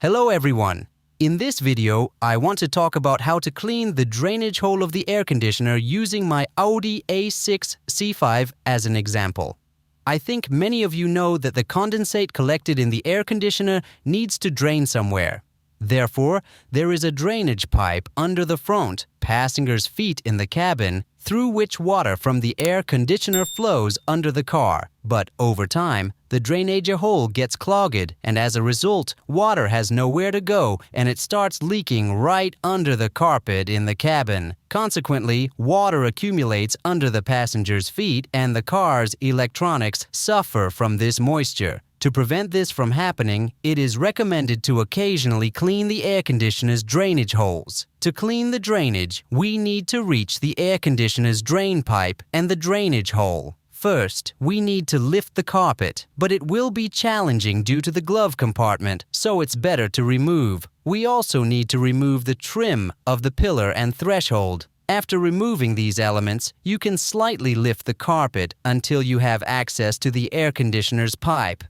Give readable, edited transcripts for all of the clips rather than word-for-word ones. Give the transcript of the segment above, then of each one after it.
Hello everyone! In this video, I want to talk about how to clean the drainage hole of the air conditioner using my Audi A6 C5 as an example. I think many of you know that the condensate collected in the air conditioner needs to drain somewhere. Therefore, there is a drainage pipe under the front, passengers' feet in the cabin, through which water from the air conditioner flows under the car. But over time, the drainage hole gets clogged, and as a result, water has nowhere to go and it starts leaking right under the carpet in the cabin. Consequently, water accumulates under the passengers' feet and the car's electronics suffer from this moisture. To prevent this from happening, it is recommended to occasionally clean the air conditioner's drainage holes. To clean the drainage, we need to reach the air conditioner's drain pipe and the drainage hole. First, we need to lift the carpet, but it will be challenging due to the glove compartment, so it's better to remove. We also need to remove the trim of the pillar and threshold. After removing these elements, you can slightly lift the carpet until you have access to the air conditioner's pipe.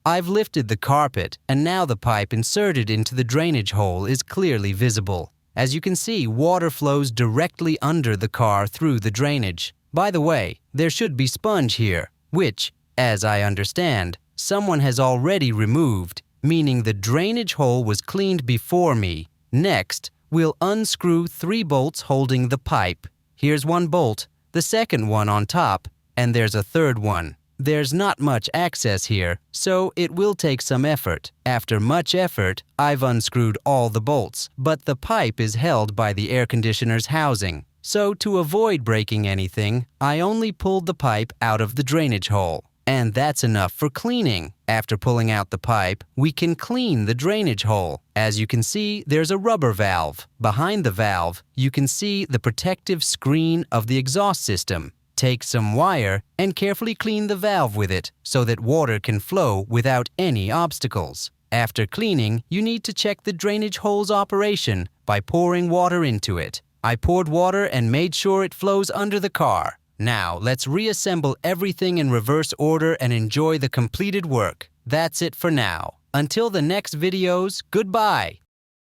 I've lifted the carpet, and now the pipe inserted into the drainage hole is clearly visible. As you can see, water flows directly under the car through the drainage. By the way, there should be sponge here, which, as I understand, someone has already removed, meaning the drainage hole was cleaned before me. Next, we'll unscrew 3 bolts holding the pipe. Here's one bolt, the second one on top, and there's a third one. There's not much access here, so it will take some effort. After much effort, I've unscrewed all the bolts, but the pipe is held by the air conditioner's housing. So to avoid breaking anything, I only pulled the pipe out of the drainage hole. And that's enough for cleaning. After pulling out the pipe, we can clean the drainage hole. As you can see, there's a rubber valve. Behind the valve, you can see the protective screen of the exhaust system. Take some wire and carefully clean the valve with it so that water can flow without any obstacles. After cleaning, you need to check the drainage hole's operation by pouring water into it. I poured water and made sure it flows under the car. Now, let's reassemble everything in reverse order and enjoy the completed work. That's it for now. Until the next videos, goodbye!